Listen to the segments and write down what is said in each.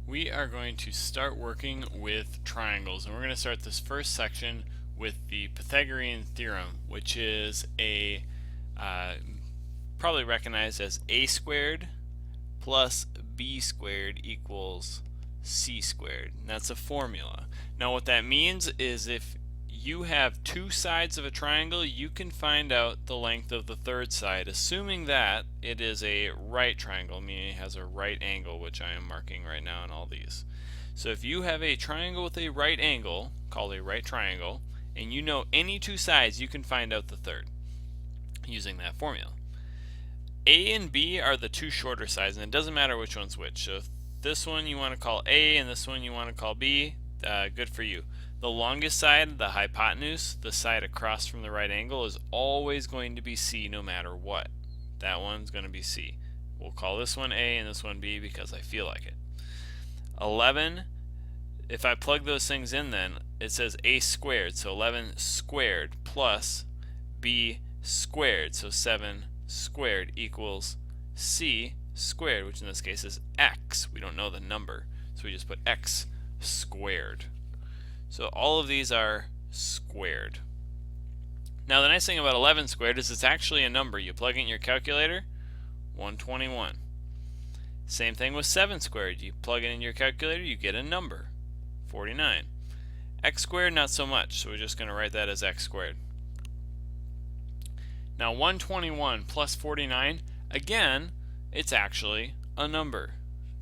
We are going to start working with triangles, and we're going to start this first section with the Pythagorean theorem, which is probably recognized as a squared plus b squared equals c squared. And that's a formula. Now what that means is if you have two sides of a triangle, you can find out the length of the third side, assuming that it is a right triangle, meaning it has a right angle, which I am marking right now in all these. So if you have a triangle with a right angle, called a right triangle, and you know any two sides, you can find out the third using that formula. A and B are the two shorter sides, and it doesn't matter which one's which. So if this one you want to call A and this one you want to call B, good for you. The longest side, the hypotenuse, the side across from the right angle, is always going to be C no matter what. That one's going to be C. We'll call this one A and this one B because I feel like it. 11, if I plug those things in then, it says A squared, so 11 squared plus B squared, so 7 squared equals C squared, which in this case is X. We don't know the number, so we just put X squared. So all of these are squared. Now the nice thing about 11 squared is it's actually a number. You plug it in your calculator, 121. Same thing with 7 squared. You plug it in your calculator, you get a number, 49. X squared, not so much, so we're just going to write that as x squared. Now 121 plus 49, again, it's actually a number.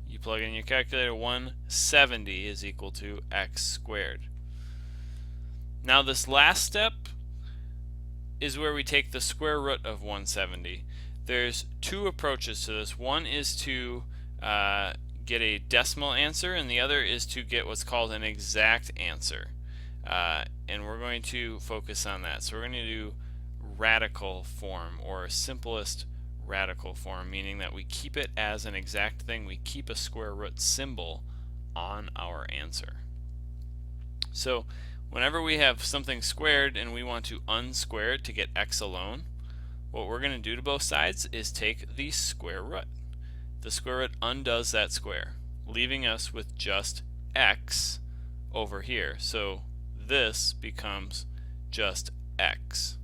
You plug it in your calculator, 170 is equal to x squared. Now this last step is where we take the square root of 170. There's two approaches to this. One is to get a decimal answer, and the other is to get what's called an exact answer. And we're going to focus on that. So we're going to do radical form, or simplest radical form, meaning that we keep it as an exact thing. We keep a square root symbol on our answer. So whenever we have something squared and we want to unsquare it to get x alone, what we're going to do to both sides is take the square root. The square root undoes that square, leaving us with just x over here. So this becomes just x.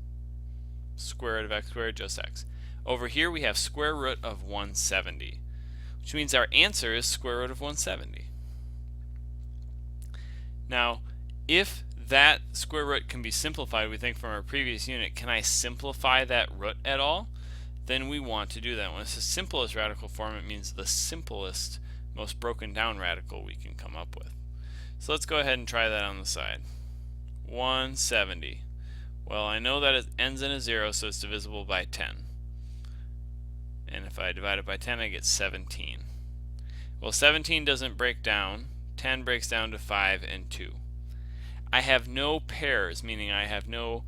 Square root of x squared, just x. Over here we have square root of 170, which means our answer is square root of 170. Now, if that square root can be simplified, we think from our previous unit, can I simplify that root at all? Then we want to do that. When it's the simplest radical form, it means the simplest, most broken down radical we can come up with. So let's go ahead and try that on the side. 170. Well, I know that it ends in a 0, so it's divisible by 10. And if I divide it by 10, I get 17. Well, 17 doesn't break down. 10 breaks down to 5 and 2. I have no pairs, meaning I have no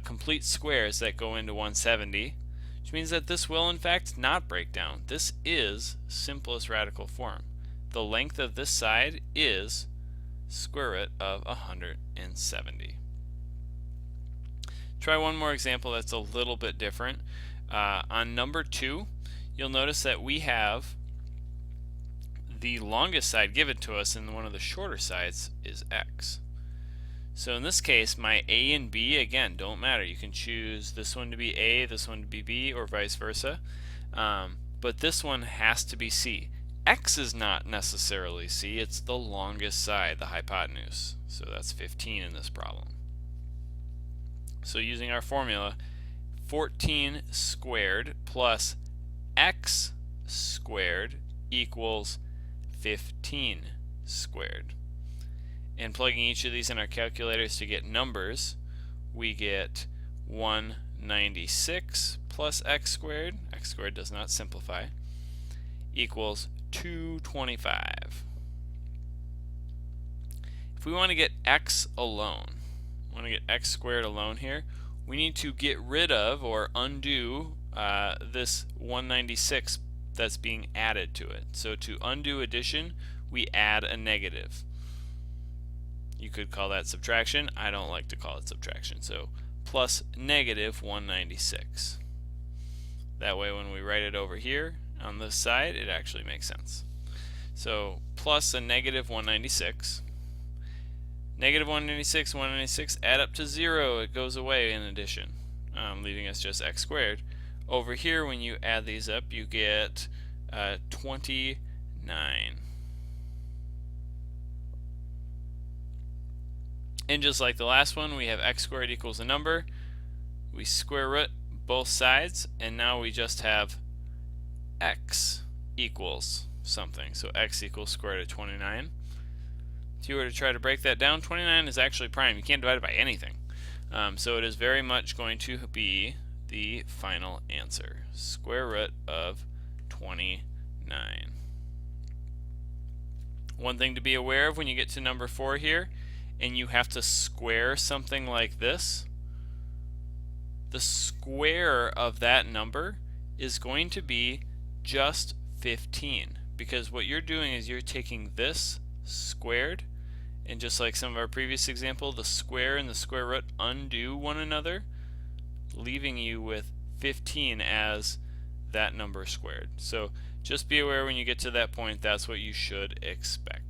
complete squares that go into 170, which means that this will in fact not break down. This is simplest radical form. The length of this side is square root of 170. Try one more example that's a little bit different. On number 2, you'll notice that we have the longest side given to us, and one of the shorter sides is x. So in this case, my a and b, again, don't matter. You can choose this one to be a, this one to be b, or vice versa. But this one has to be c. X is not necessarily c, it's the longest side, the hypotenuse. So that's 15 in this problem. So using our formula, 14 squared plus x squared equals 15 squared. And plugging each of these in our calculators to get numbers, we get 196 plus x squared does not simplify, equals 225. If we want to get x alone, x squared alone here, we need to get rid of or undo this 196 that's being added to it. So to undo addition, we add a negative. You could call that subtraction. I don't like to call it subtraction. So plus negative 196. That way when we write it over here on this side, it actually makes sense. So plus a negative 196. Negative 196, 196 add up to 0. It goes away in addition, leaving us just x squared. Over here, when you add these up, you get 29. And just like the last one, we have x squared equals a number. We square root both sides, and now we just have x equals something. So x equals square root of 29. If you were to try to break that down, 29 is actually prime. You can't divide it by anything. So it is very much going to be the final answer. Square root of 29. One thing to be aware of when you get to number 4 here, and you have to square something like this, the square of that number is going to be just 15, because what you're doing is you're taking this squared, and just like some of our previous example, the square and the square root undo one another, leaving you with 15 as that number squared. So just be aware when you get to that point, that's what you should expect.